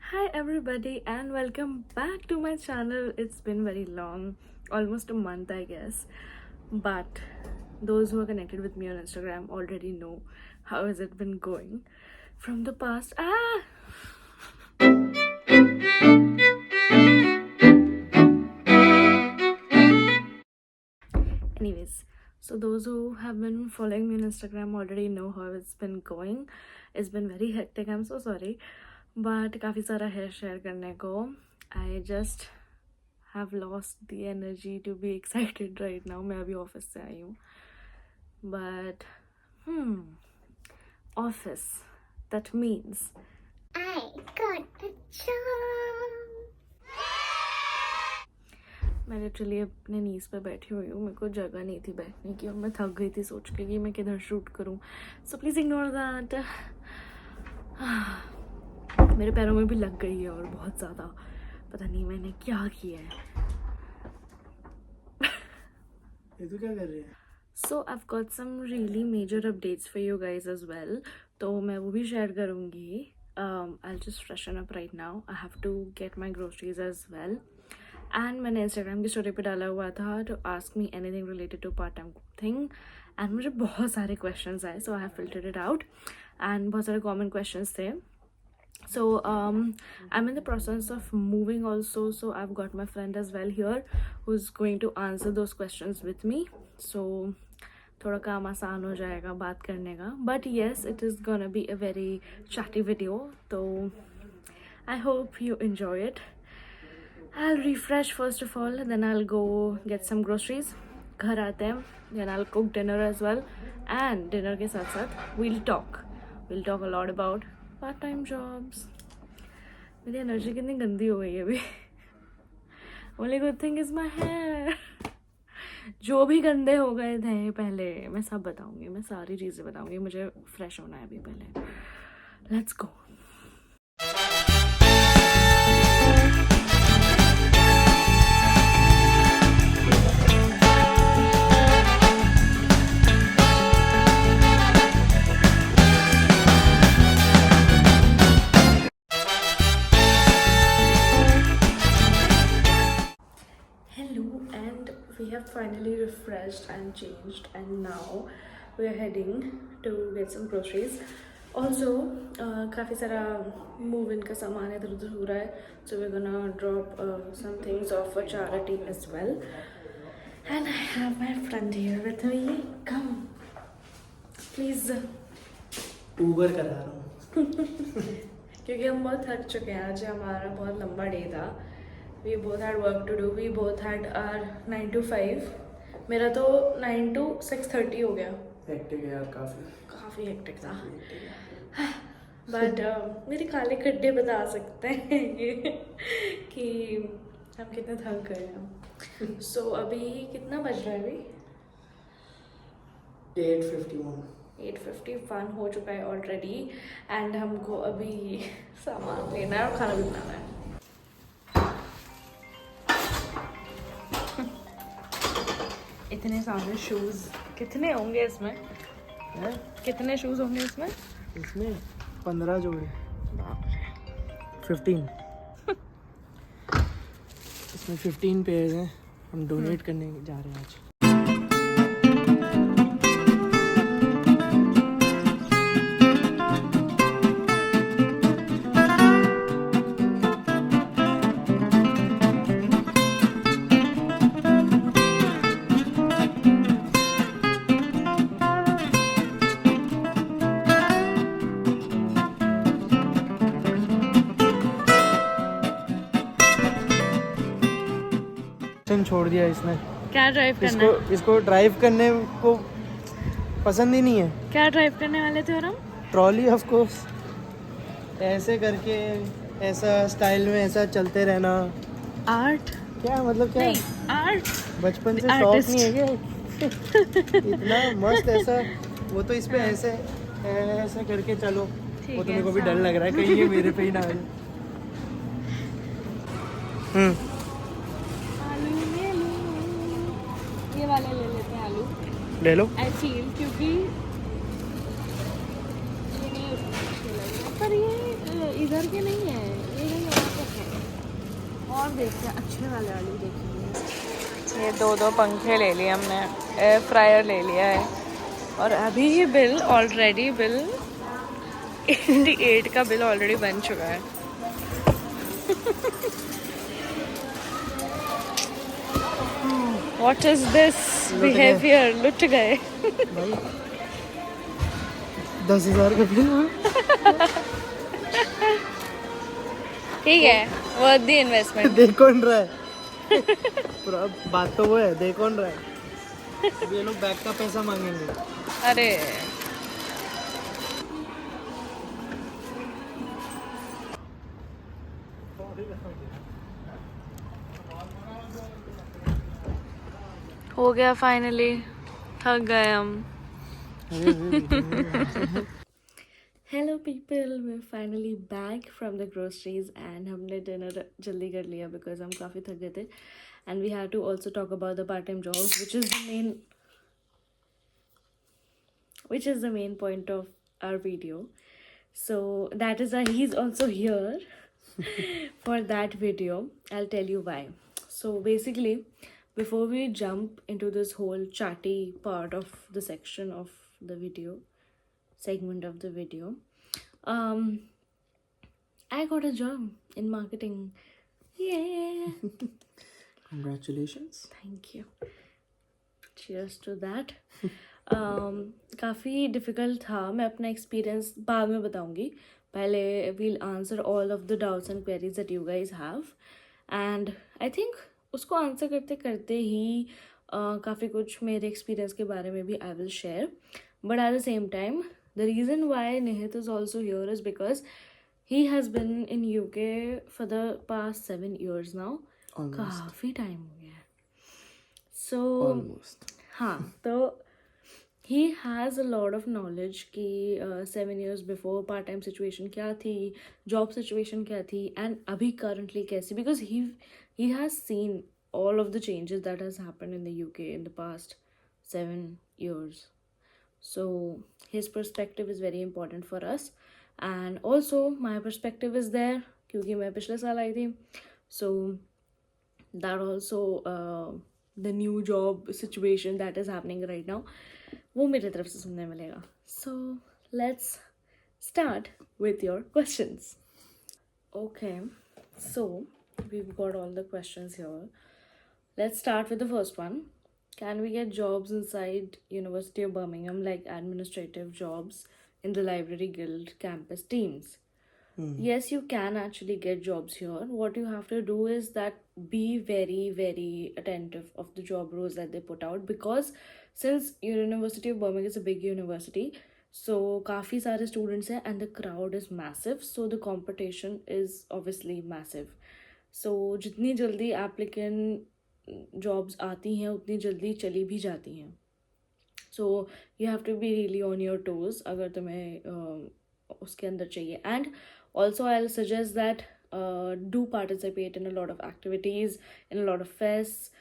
Hi everybody and welcome back to my channel. It's been very long, almost a month I guess. But those who are connected with me on Instagram already know how has it been going from the past. Anyways, so those who have been following me on Instagram already know how it's been going. It's been very hectic. I'm so sorry. But काफ़ी सारा है share करने को. I just have lost the energy to be excited right now. मैं अभी office से आई हूँ. But office, that means I got a job. मैं लिटरली अपने नीज पे बैठी हुई हूँ. मेरे को जगह नहीं थी बैठने की और मैं थक गई थी सोच के कि मैं किधर शूट करूँ. So please ignore that. मेरे पैरों में भी लग गई है और बहुत ज़्यादा. पता नहीं मैंने क्या किया है. ये तो क्या कर रही है? So I've got some really major updates for you guys as well. तो मैं वो भी शेयर करूँगी. I'll just freshen up right now. I have to get my groceries as well. And मैंने इंस्टाग्राम की स्टोरी पे डाला हुआ था to ask me anything related to part time thing. And मुझे बहुत सारे questions आए, so I have filtered it out. And बहुत सारे common questions थे. So I'm in the process of moving also, so I've got my friend as well here who's going to answer those questions with me. So थोड़ा काम आसान हो जाएगा बात करने का. But yes, it is gonna be a very chatty video, so I hope you enjoy it. I'll refresh first of all, then I'll go get some groceries. घर आते हैं, then I'll cook dinner as well. And dinner के साथ साथ we'll talk a lot about part-time jobs. मेरी energy कितनी गंदी हो गई है अभी. Only good thing is my hair. जो भी गंदे हो गए थे पहले मैं सब बताऊंगी. मैं सारी चीज़ें बताऊंगी. मुझे फ्रेश होना है अभी पहले. Let's go. We have finally refreshed and changed, and now we are heading to get some groceries. Also, काफ़ी सारा move-in का सामान इधर उधर हो रहा है, so we're gonna drop some things off for charity as well. And I have my friend here with me. Come, please. Uber करा रहा हूँ. क्योंकि हम बहुत थक चुके हैं. आज हमारा बहुत लंबा डे था. We both had work to do. We both had our 9 to 5. मेरा तो 9 to 6:30 हो गया. Hectic है यार काफ़ी hectic था. But मेरे काले खड्डे बता सकते हैं कि हम कितने थक गए हैं. So अभी कितना बज रहा है अभी? 8:51 हो चुका है ऑलरेडी. एंड हमको अभी सामान लेना है और खाना भी बनाना है. इतने सारे शूज़ कितने होंगे इसमें? कितने शूज़ होंगे इसमें? इसमें 15 जोड़े. 15. इसमें 15 पेयर्स हैं. हम डोनेट करने जा रहे हैं आज. छोड़ दिया इसने. क्या ड्राइव करना है? इसको ड्राइव करने को पसंद ही नहीं है. क्या ड्राइव करने वाले थे और हम? Trolley of course. ऐसे करके ऐसा स्टाइल में ऐसा चलते रहना. आर्ट क्या मतलब क्या? नहीं, आर्ट. बचपन से शौक नहीं है क्या? इतना मस्त ऐसा. वो तो इस पे ऐसे ऐसे करके चलो. वो तो मेरे को भी डर लग रहा है कहीं ये मेरे पे ही ना आ जाए. ये वाले ले लेते हैं आलू. ले लो. आई फील क्योंकि ये नहीं अच्छे लग रहे. पर ये इधर के नहीं है. ये और देखते हैं, अच्छे वाले आलू देखेंगे। ये 2 पंखे ले लिए हमने, एयर फ्रायर ले लिया है, और अभी ये बिल ऑलरेडी 88 का बिल ऑलरेडी बन चुका है। What is this behavior? लुट गए। भाई 10,000 का बिल हुआ। ठीक है, worth the investment। देख कौन रहा है? पूरा बात तो वो है, देख कौन रहा है? अब ये लोग बैग का पैसा मांगेंगे। अरे हो गया फाइनली, थक गए हम। Hello people, we're finally back from the groceries and हमने डिनर जल्दी कर लिया बिकॉज हम काफ़ी थक गए थे, and we have to also talk about the part time jobs which is the main point of our video. So that is why he's also here for that video. I'll tell you why. So basically, before we jump into this whole chatty part of the section of the video, segment of the video, I got a job in marketing. Yeah. Congratulations. Thank you. Cheers to that. काफ़ी difficult था, मैं अपना experience बाद में बताऊंगी, पहले we'll answer all of the doubts and queries that you guys have, and I think उसको answer करते करते ही काफ़ी कुछ मेरे एक्सपीरियंस के बारे में भी I will share, but at the same time the reason why Nihit is also here is because he has been in UK for the past 7 years now. काफ़ी टाइम हो गया है। सो हाँ, तो he has a lot of knowledge कि 7 years before part time situation क्या थी, job situation क्या थी, and अभी currently कैसी, because he has seen all of the changes that has happened in the UK in the past 7 years. So his perspective is very important for us, and also my perspective is there क्योंकि मैं पिछले साल आई थी, so that also the new job situation that is happening right now, वो मेरे तरफ से सुनने मिलेगा। So let's start with your questions. Okay, so we've got all the questions here. Let's start with the first one. Can we get jobs inside University of Birmingham, like administrative jobs in the Library Guild campus teams? Yes, you can actually get jobs here. What you have to do is that be very, very attentive of the job roles that they put out, because since University of Birmingham is a big university, so काफ़ी सारे students हैं and the crowd is massive, so the competition is obviously massive. So जितनी जल्दी applicant jobs आती हैं उतनी जल्दी चली भी जाती हैं. So you have to be really on your toes अगर तुम्हें उसके अंदर चाहिए. And also I'll suggest that do participate in a lot of activities, in a lot of fests.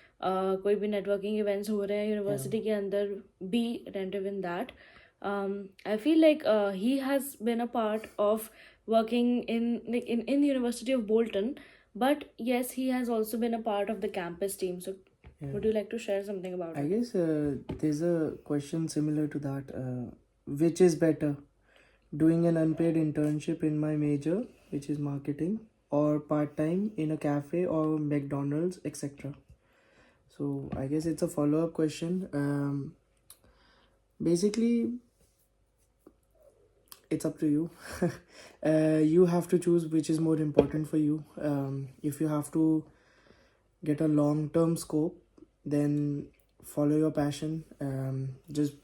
कोई भी networking events हो रहे हैं यूनिवर्सिटी के अंदर, be attentive in that. I feel like he has been a part of working in the University of Bolton, but yes, he has also been a part of the campus team. So would you like to share something about I it? guess there's a question similar to that. Which is better, doing an unpaid internship in my major, which is marketing, or part-time in a cafe or McDonald's, etc.? So I guess it's a follow-up question. Basically, it's up to you. You have to choose which is more important for you. If you have to get a long-term scope, then follow your passion. Just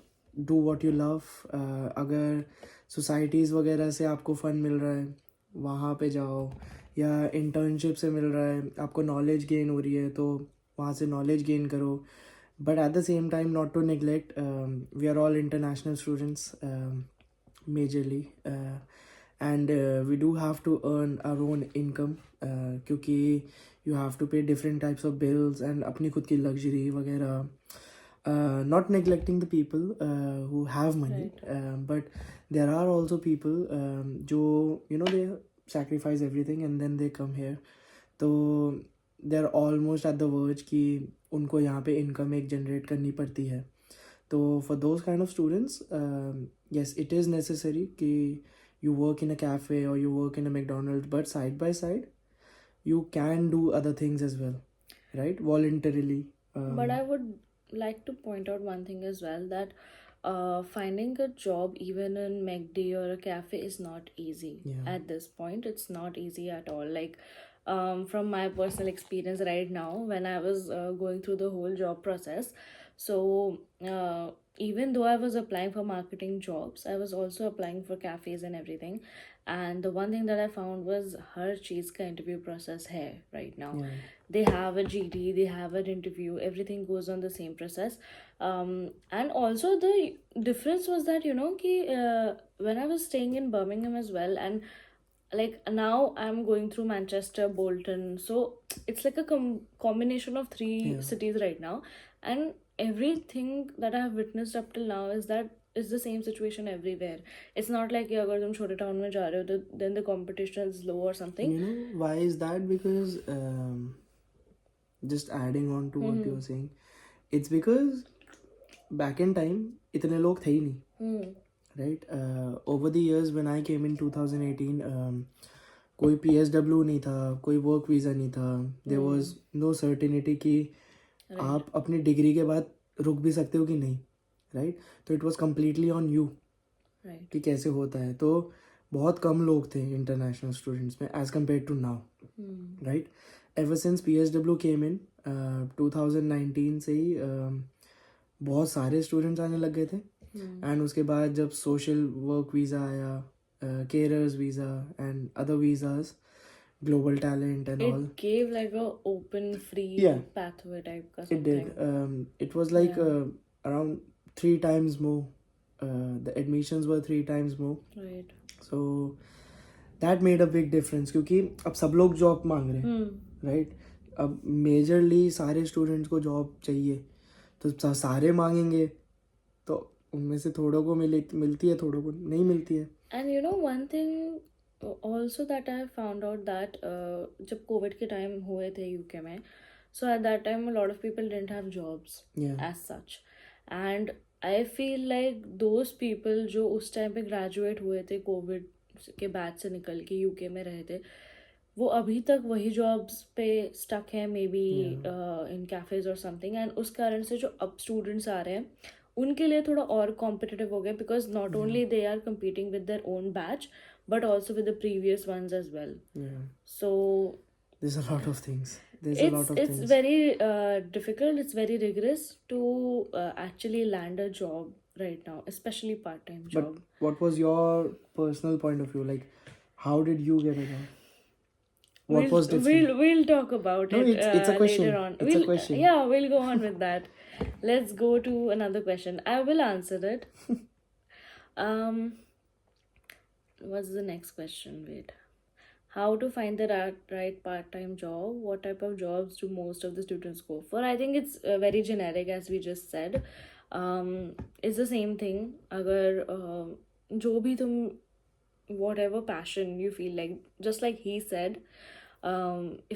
do what you love. अगर societies वगैरह से आपको fund मिल रहा है वहाँ पे जाओ, या internship से मिल रहा है, आपको knowledge gain हो रही है तो वहाँ से knowledge gain करो. But at the same time, not to neglect, we are all international students, majorly, and we do have to earn our own income, क्योंकि you have to pay different types of bills and अपनी खुद की luxury वगैरह. Not neglecting the people who have money, Right. but there are also people जो they sacrifice everything and then they come here. So they are almost at the verge कि उनको यहाँ पे income एक जनरेट करनी पड़ती है. तो for those kind of students, yes, it is necessary कि you work in a cafe or you work in a McDonald's, but side by side you can do other things as well, right? Voluntarily. But I would like to point out one thing as well, that finding a job even in McD or a cafe is not easy. Yeah. At this point, it's not easy at all. Like, from my personal experience right now, when I was going through the whole job process, so even though I was applying for marketing jobs, I was also applying for cafes and everything. And the one thing that I found was her cheese ka interview process hai right now. Yeah. They have a GD, they have an interview, everything goes on the same process. And also the difference was that, you know, ki, when I was staying in Birmingham as well, and like now I'm going through Manchester, Bolton, so it's like a combination of three Yeah. cities right now, and everything that I have witnessed up till now is that it's the same situation everywhere. It's not like कि अगर तुम छोटे town में जा रहे हो तो then the competition is low or something. You know why is that? Because just adding on to what you were saying, it's because back in time इतने लोग थे ही नहीं, right? Over the years when I came in 2018, कोई PSW नहीं था, कोई work visa नहीं था. There was no certainty कि आप अपनी डिग्री के बाद रुक भी सकते हो कि नहीं, राइट? तो it was completely on you कि कैसे होता है. तो बहुत कम लोग थे इंटरनेशनल स्टूडेंट्स में as compared to now, right? Ever since PSW came in 2019 से ही बहुत सारे स्टूडेंट्स आने लग गए थे. एंड उसके बाद जब सोशल वर्क वीज़ा आया, carers visa and other visas, global talent and all, It gave like a open free Yeah. pathway type ka it did. something. It was like around 3 times more. The admissions were 3 times more. Right. So that made a big difference क्योंकि अब सब लोग job मांग रहे हैं, right? अब majorly सारे students को जॉब चाहिए, तो सारे मांगेंगे तो उनमें से थोड़ों को मिलती है, थोड़ों को नहीं मिलती है. And you know one thing also that I found out that जब कोविड के टाइम हुए थे UK में, so at that time a lot of people didn't have jobs Yeah. as such, and I feel like those people जो उस time पे graduate हुए थे कोविड के बैच से निकल के UK में रहे थे, वो अभी तक वही जॉब्स पे स्टक है मे बी इन कैफेज और समथिंग. एंड उस कारण से जो अब स्टूडेंट्स आ रहे हैं उनके लिए थोड़ा और कॉम्पिटिटिव हो गया, because not only they are competing with their own batch but also with the previous ones as well. Yeah. So There's a lot of things. it's very difficult, it's very rigorous to actually land a job right now, especially part-time job. But what was your personal point of view? Like, how did you get a job? What was different? We'll talk about No, it it's a question. later on. It's a question. Yeah, we'll go on with that. Let's go to another question. I will answer it. What's the next question? Wait. How to find the right part-time job? What type of jobs do most of the students go for? I think it's very generic, as we just said. It's the same thing. अगर जो भी तुम whatever passion you feel like, just like he said,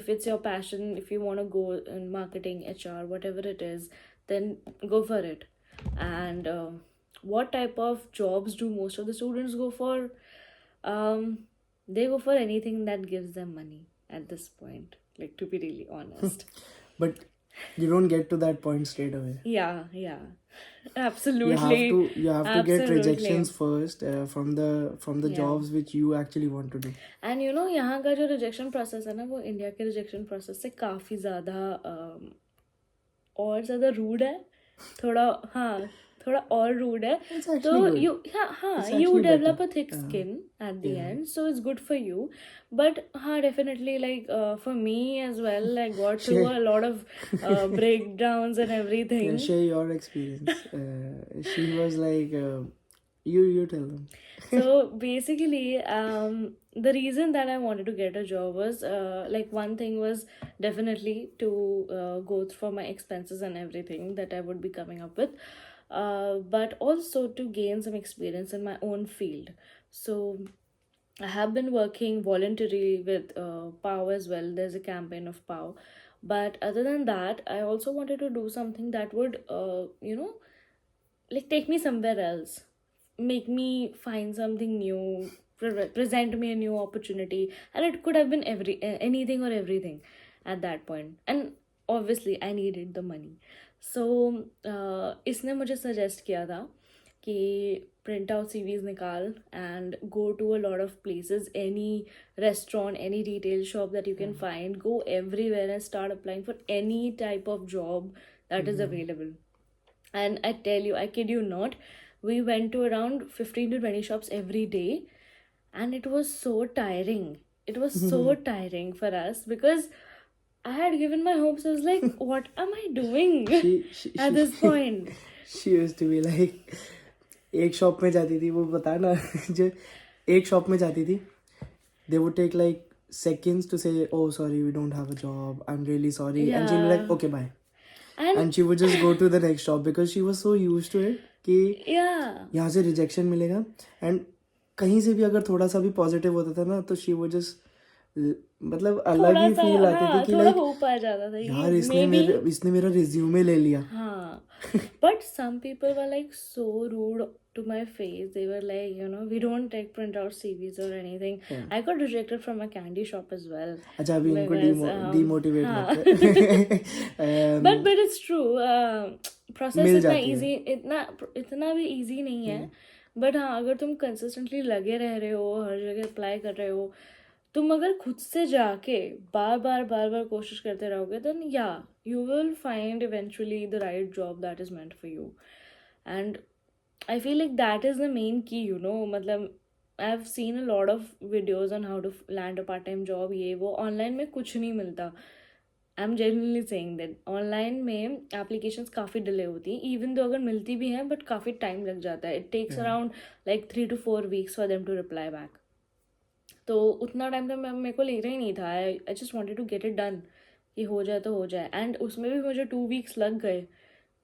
if it's your passion, if you want to go in marketing, HR, whatever it is, then go for it. And what type of jobs do most of the students go for? They go for anything that gives them money at this point, like, to be really honest. But you don't get to that point straight away. Yeah, absolutely. You have to get Absolutely. rejections first from the Yeah. jobs which you actually want to do. And you know, यहाँ का जो rejection process है ना, वो India के rejection process से काफ़ी ज़्यादा और ज़्यादा रूड है, थोड़ा और रूड है. It's तो actually good. you It's you actually develop better. a thick skin at the Yeah. end, so it's good for you. But definitely, like, for me as well, I got through a lot of breakdowns and everything. Yeah, share your experience. She was like, you tell them. So basically, the reason that I wanted to get a job was like, one thing was definitely to go for my expenses and everything that I would be coming up with, but also to gain some experience in my own field. So I have been working voluntarily with POW as well. There's a campaign of POW, But other than that, I also wanted to do something that would, like take me somewhere else, make me find something new, present me a new opportunity, and it could have been anything or everything at that point. And obviously, I needed the money. So इसने मुझे suggest किया था कि print out CVs निकाल and go to a lot of places, any restaurant, any retail shop that you can find, go everywhere and start applying for any type of job that is available. And I tell you, I kid you not, we went to around 15 to 20 shops every day, and it was so tiring. It was so tiring for us because I had given my hopes. I was like, what am I doing at this point? She used to be like, एक shop में जाती थी, वो बता ना, जो एक shop में जाती थी, they would take like seconds to say, oh sorry, we don't have a job, I'm really sorry, and she'll be like, okay bye, and she would just go to the next shop because she was so used to it कि यहाँ से rejection मिलेगा. And कहीं से भी अगर थोड़ा सा भी पॉजिटिव होता था ना, तो शी वो जस्ट मतलब अलग ही फील आती थी कि लाइक होप आ जाता था यार इसने मेरा रिज्यूमे ले लिया. हाँ. But some people were like so rude to my face. They were like, we don't take printout CVs or anything. I got rejected from a candy shop as well. अच्छा अभी इनको डिमोटिवेट मत कर. But it's true. Process इतना easy, इतना भी easy नहीं है. But हाँ, अगर तुम consistently लगे रह रहे हो, हर जगह apply कर रहे हो, तुम अगर खुद से जाके बार बार कोशिश करते रहोगे, then yeah, you will find eventually the right job that is meant for you. And I feel like that is the main key, मतलब I've seen a lot of videos on how to land a part-time job. ये वो online में कुछ नहीं मिलता. I'm genuinely saying that online में applications काफ़ी delay होती हैं, even though अगर मिलती भी हैं, but काफ़ी टाइम लग जाता है. It takes around like 3 to 4 weeks for them to reply back. तो उतना टाइम तो मेरे को ले रहा ही नहीं था. I just wanted to get it done, कि हो जाए तो हो जाए. एंड उसमें भी मुझे 2 weeks लग गए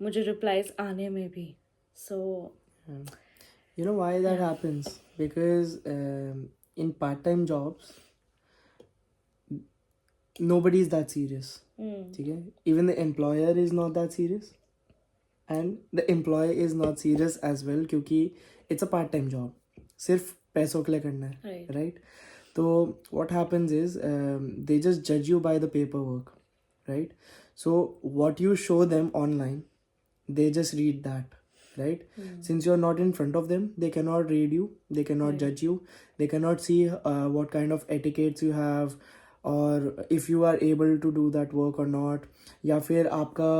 मुझे रिप्लाईज आने में भी. सो you know why that happens? Because in part-time jobs nobody is that serious. ठीक है, even the employer is not that serious and the employee is not serious as well, क्योंकि it's a part-time job, सिर्फ पैसों के लिए करना है, right? So what happens is they just judge you by the paperwork, right? So what you show them online, they just read that, right? Since you're not in front of them, they cannot read you, they cannot judge you, they cannot see what kind of etiquettes you have, or if you are able to do that work or not, या फिर आपका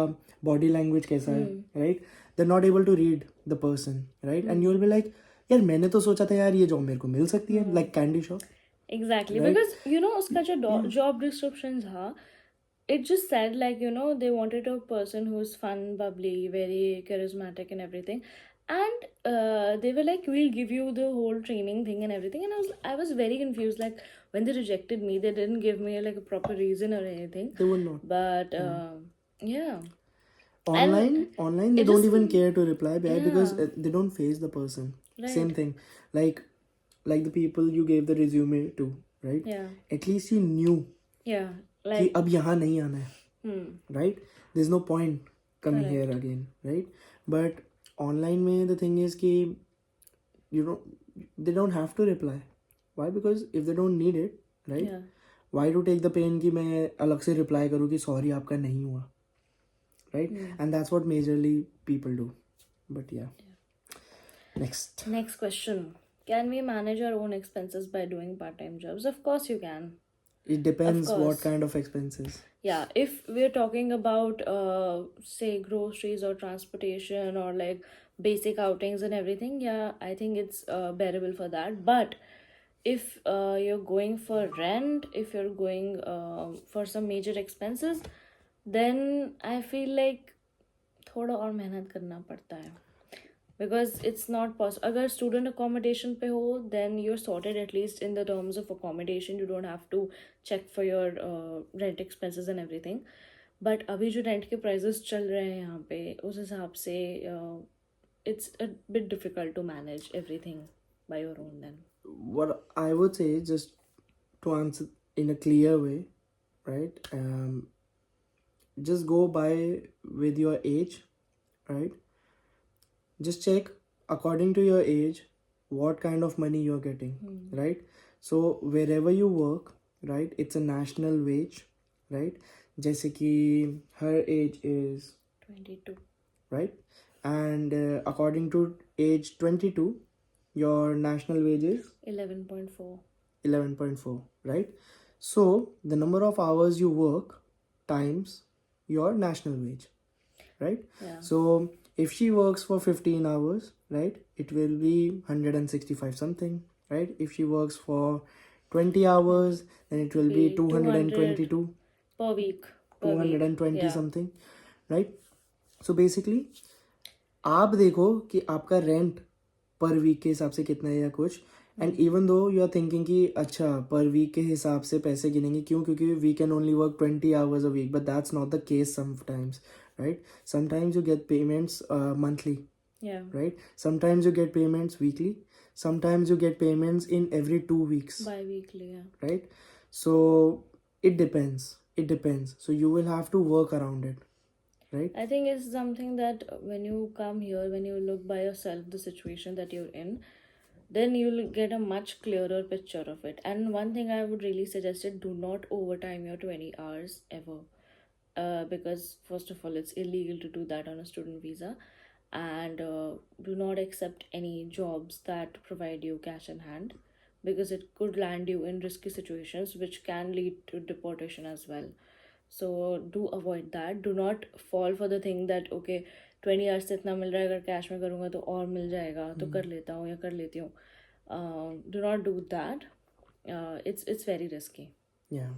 body language कैसा है, right? They're not able to read the person, right? And you'll be like, यार मैंने तो सोचा था यार ये जॉब मेरे को मिल सकती है, like candy shop. Exactly, right? Because उसका जो job description था, it just said like they wanted a person who's fun, bubbly, very charismatic and everything, and they were like, we'll give you the whole training thing and everything. And I was very confused, like when they rejected me, they didn't give me like a proper reason or anything. They will not. But yeah, online they don't even care to reply back because they don't face the person. Right. Same thing, like the people you gave the resume to, right? Yeah, at least you knew like कि अब यहाँ नहीं आना है, right? There's no point coming here again, right? But online में the thing is कि they don't have to reply. Why? Because if they don't need it, right? Why to take the pain कि मैं अलग से reply करूँ कि sorry आपका नहीं हुआ, right? And that's what majorly people do. But yeah. Next question. Can we manage our own expenses by doing part-time jobs? Of course you can. It depends what kind of expenses. Yeah, if we're talking about say groceries or transportation or like basic outings and everything, yeah, I think it's bearable for that. But if you're going for rent, if you're going for some major expenses, then I feel like थोड़ा और मेहनत करना पड़ता है. Because it's not possible. अगर student accommodation पे हो, then you're sorted at least in the terms of accommodation. You don't have to check for your rent expenses and everything. But अभी जो rent के prices चल रहे हैं यहाँ पे, उस हिसाब से it's a bit difficult to manage everything by your own then. What I would say, just to answer in a clear way, right? just go by with your age, right? Just check according to your age what kind of money you're getting, right? So wherever you work, right, it's a national wage, right? जैसे कि her age is 22. right, and according to age 22 your national wage is 11.4. 11.4, right? So the number of hours you work times your national wage, right? Yeah. So if she works for 15 hours, right, it will be 165 something, right? If she works for 20 hours, then it will be Be 222, per week. Per week. 220 Yeah. something, right? So basically आप देखो कि आपका rent पर week के हिसाब से कितना है या कुछ, and even though you are thinking कि अच्छा पर वीक के हिसाब से पैसे गिनेंगे, क्यों? क्योंकि we can only work 20 hours a week, but that's not the case sometimes, right? Sometimes you get payments monthly, Yeah. right? Sometimes you get payments weekly, sometimes you get payments in every 2 weeks, Bi-weekly, yeah. right? So it depends, so you will have to work around it, right? I think it's something that when you come here, when you look by yourself the situation that you're in, then you'll get a much clearer picture of it. And one thing I would really suggest is do not overtime your 20 hours ever. Because first of all, it's illegal to do that on a student visa, and do not accept any jobs that provide you cash in hand, because it could land you in risky situations which can lead to deportation as well. So do avoid that. Do not fall for the thing that okay 20 hours से इतना मिल रहा है, अगर cash में करूँगा तो और मिल जाएगा तो कर लेता हूँ या कर लेती हूँ. Do not do that. It's very risky. Yeah,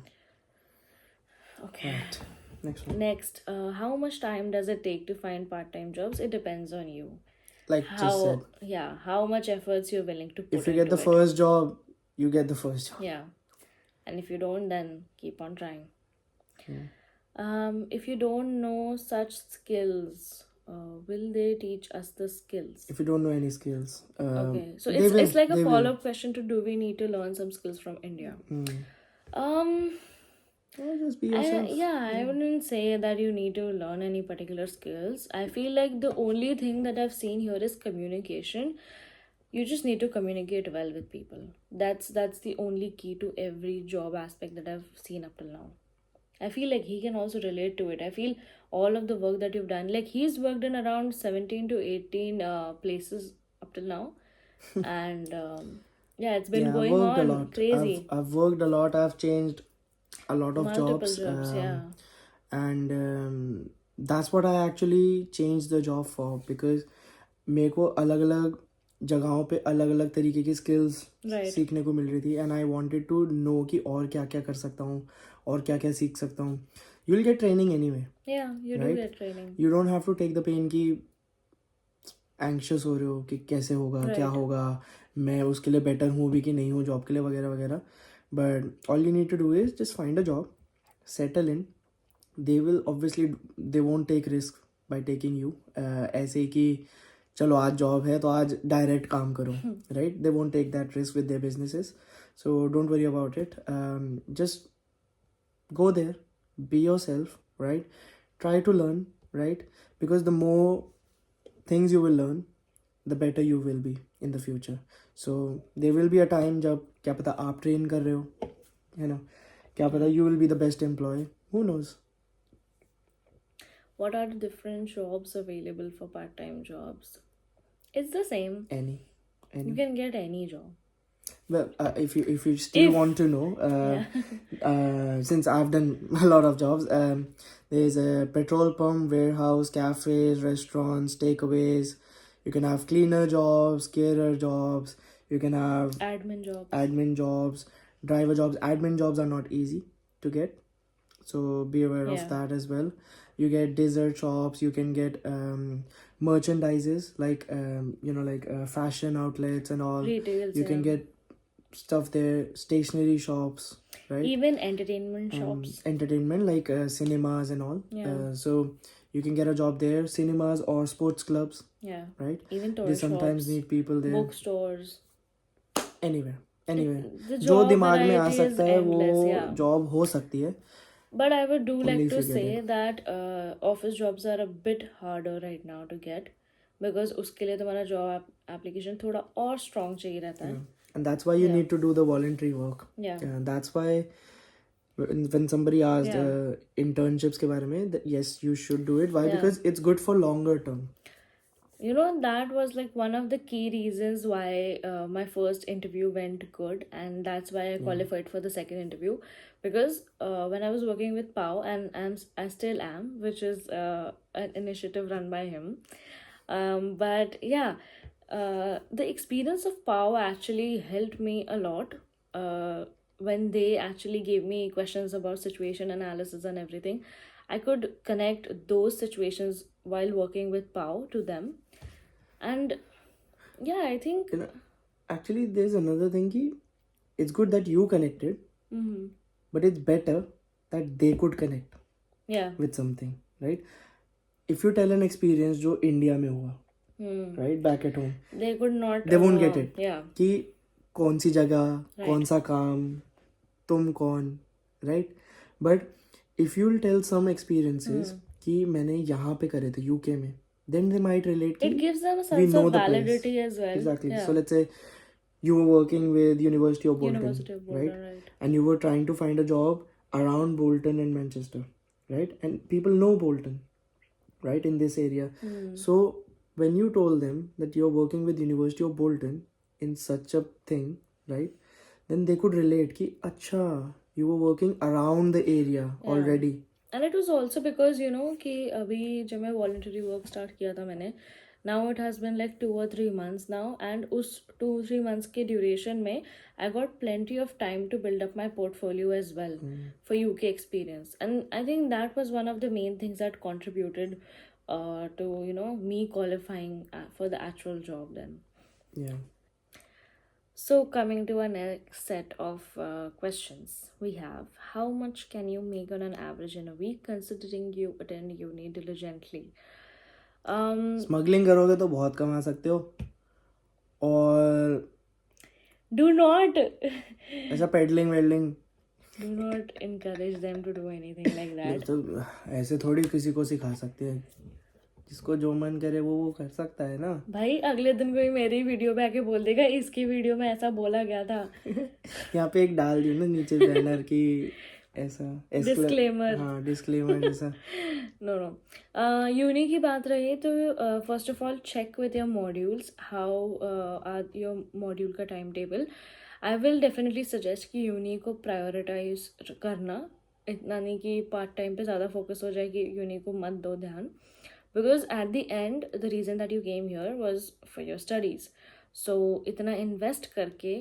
Okay. right. Next one. Next, how much time does it take to find part-time jobs? It depends on you. Like just said, How much efforts you're willing to put if you get the into it. first job, you get the first job. Yeah. And if you don't, then keep on trying. Yeah. If you don't know such skills, will they teach us the skills? If you don't know any skills, Okay. So they will- it's like a they will. follow-up question to do we need to learn some skills from India? Or just be yourself. I wouldn't say that you need to learn any particular skills. I feel like the only thing that I've seen here is communication. You just need to communicate well with people. That's the only key to every job aspect that I've seen up till now. I feel like he can also relate to it. I feel all of the work that you've done, like he's worked in around 17 to 18 places up till now. And it's been Yeah, I've going worked a on lot. crazy. I've worked a lot. I've changed a lot of Multiple jobs. jobs, yeah. And that's what I actually changed the job for, because मेरे को अलग अलग जगहों पे अलग अलग तरीके की स्किल्स Right. सीखने को मिल रही थी, and I wanted to know कि और क्या क्या कर सकता हूँ और क्या क्या सीख सकता हूँ. You will get training anyway. Yeah, you do Right? get training. You don't have to take the pain कि एंक्शस हो रहे हो कि कैसे होगा, क्या Right. होगा, मैं उसके लिए बेटर हूँ भी कि नहीं हूँ जॉब के लिए, वगैरह वगैरह. But all you need to do is just find a job, settle in. They will obviously, they won't take risk by taking you. ऐसे ही कि चलो आज जॉब है तो आज डायरेक्ट काम करो, right? They won't take that risk with their businesses. So don't worry about it. Just go there, be yourself, right? Try to learn, right? Because the more things you will learn, the better you will be in the future. So there will be a time जब क्या पता आप train कर रहे हो, है ना, क्या पता you will be the best employee, who knows. What are the different jobs available for part-time jobs? It's the same. Any You can get any job. well, if you still If- want to know, since I've done a lot of jobs, there's a petrol pump, warehouse, cafes, restaurants, takeaways. You can have cleaner jobs, carer jobs. You can have Admin jobs. admin jobs, driver jobs. Admin jobs are not easy to get, so be aware of Yeah. that as well. You get dessert shops. You can get merchandises like like fashion outlets and all. Retails. You can get stuff there, stationery shops, right? even entertainment shops. Entertainment like cinemas and all. Yeah. So you can get a job there, cinemas or sports clubs, Yeah. right? Even toy They sometimes shops. need people there. Bookstores. Anywhere. The जो job दिमाग में आ variety is सकता है वो endless, yeah. Job हो सकती है. But I would do Only like if to you get say it. that office jobs are a bit harder right now to get because उसके लिए तुम्हारा job application थोड़ा और strong चाहिए रहता है. And that's why you Yeah. need to do the voluntary work. Yeah. That's why when somebody asked Yeah. internships के बारे में, yes, you should do it. Why? Yeah. Because it's good for longer term. You know, that was like one of the key reasons why my first interview went good, and that's why I qualified for the second interview. Because when I was working with Pau, and I still am, which is an initiative run by him. But yeah, the experience of Pau actually helped me a lot. When they actually gave me questions about situation analysis and everything, I could connect those situations while working with Pau to them. And yeah, I think You know, actually, there's another thing. Ki it's good that you connected, mhm, but it's better that they could connect yeah. with something, right? If you tell an experience जो India में हुआ, right, back at home, They could not they won't get it. yeah. कि कौन सी जगह, Right. कौन सा काम, तुम कौन, right? But if you'll tell some experiences कि मैंने यहाँ पे करे थे यूके में, then they might relate कि It gives them a we sense know of the place. validity as well. Exactly. Yeah. So let's say you were working with University of Bolton, University of Bolton, right. And you were trying to find a job around Bolton and Manchester, right? And people know Bolton, right, in this area. So when you told them that you're working with University of Bolton in such a thing, right, then they could relate कि अच्छा you were working around the area already. And it was also because you know कि अभी जब मैं voluntary work start किया था मैंने, now it has been like 2 or 3 months now, and उस 2-3 months के duration में I got plenty of time to build up my portfolio as well for UK experience, and I think that was one of the main things that contributed to you know me qualifying for the actual job then. Yeah. So coming to our next set of questions, we have: how much can you make on an average in a week, considering you attend uni diligently? Smuggling करोगे तो बहुत कमा सकते हो, और Do not ऐसा pedalling waddling do not encourage them to do anything like that. तो ऐसे थोड़ी किसी को सिखा सकते हैं, जिसको जो मन करे वो कर सकता है ना. भाई अगले दिन कोई मेरी वीडियो पे आके बोल देगा इसकी वीडियो में ऐसा बोला गया था. यहाँ पे एक डाल दियो ना नीचे बैनर की ऐसा Disclaimer. हाँ डिस्क्लेमर जैसा. No. Uni की बात रही तो first of all check with your modules how are your module का timetable. I will definitely suggest कि uni को prioritize करना, इतना नहीं कि part time पे ज़्यादा focus हो जाए कि uni को मत दो ध्यान, because at the end the reason that you came here was for your studies. So इतना invest करके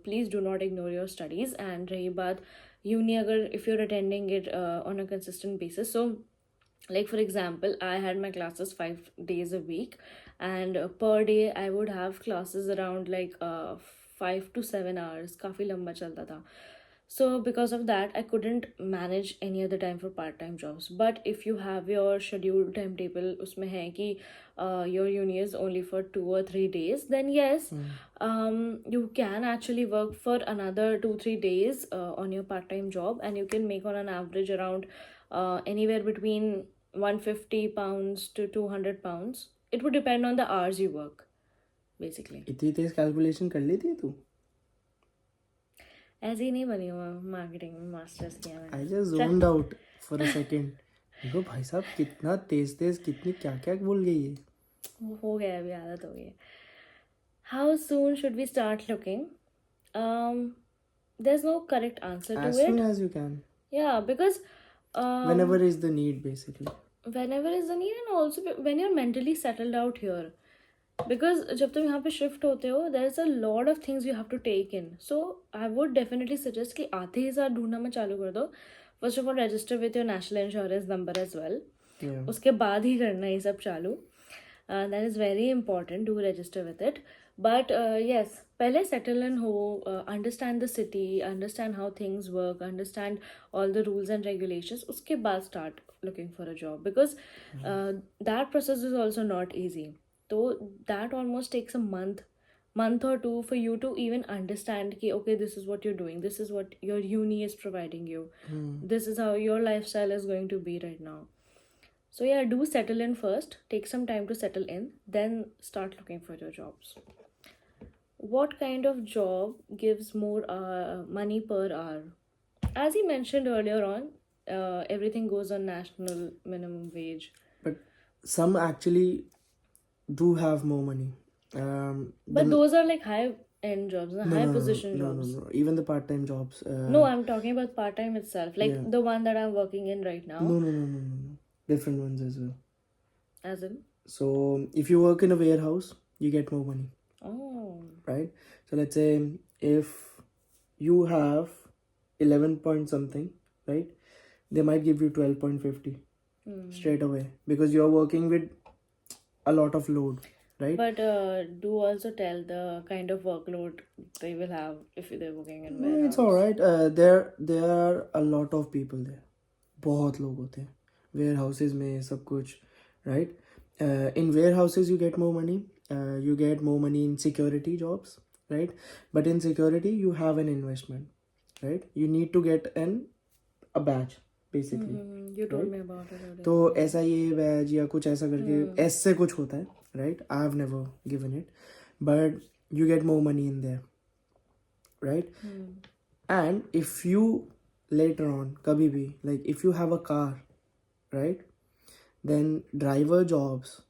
please do not ignore your studies. And रही बात uni अगर if you're attending it on a consistent basis, so like for example I had my classes 5 days a week, and per day I would have classes around like 5 to 7 hours, काफ़ी लंबा चलता था. So because of that I couldn't manage any other time for part-time jobs. But if you have your scheduled timetable उसमें है कि your uni is only for 2 or 3 days, then yes, you can actually work for another 2-3 days on your part-time job, and you can make on an average around anywhere between £150 to £200. It would depend on the hours you work, basically. इतनी तेज calculation कर लेती है तू? ऐसे ही नहीं बनी हुआ marketing में मास्टर्स किया मैंने. I just zoned out for a second. देखो भाई साहब कितना तेज तेज कितनी क्या क्या बोल गई है. हो गया अभी, आदत हो गई. How soon should we start looking? There's no correct answer to As it. soon as you can. Yeah, because Whenever is the need basically. whenever is the need, and also when you're mentally settled out here. Because जब तुम यहाँ पे shift होते हो there's a lot of things you have to take in. So I would definitely suggest कि आते ही साथ ढूंढना मत चालू कर दो. First of all register with your national insurance number as well. Yeah. उसके बाद ही करना ये सब चालू. That is very important to register with it. But yes, पहले settle in हो, understand the city, understand how things work, understand all the rules and regulations. उसके बाद start looking for a job, because that process is also not easy. So that almost takes a month month or two for you to even understand ki, okay, this is what you're doing, this is what your uni is providing you, this is how your lifestyle is going to be right now. So yeah, do settle in first, take some time to settle in, then start looking for your jobs. What kind of job gives more money per hour? As he mentioned earlier on, everything goes on national minimum wage. But some actually do have more money. But those are like high end jobs, high position no, jobs. Even the part-time jobs. No, I'm talking about part time itself, like Yeah. the one that I'm working in right now. No. Different ones as well. As in? So if you work in a warehouse, you get more money, Oh. right? So let's say if you have 11 point something, right? They might give you 12.50 straight away because you're working with a lot of load, right? But do also tell the kind of workload they will have if they're working in warehouse. It's all right. There are a lot of people there. बहुत लोग होते हैं warehouses में सब कुछ, right? In warehouses you get more money. You get more money in security jobs, right? But in security you have an investment, right? You need to get a badge basically. You told me about it already. तो SIA badge या कुछ ऐसा करके S से कुछ होता है, right? I have never given it, but you get more money in there, right? And if you later on kabhi bhi, like if you have a car, right, then driver jobs,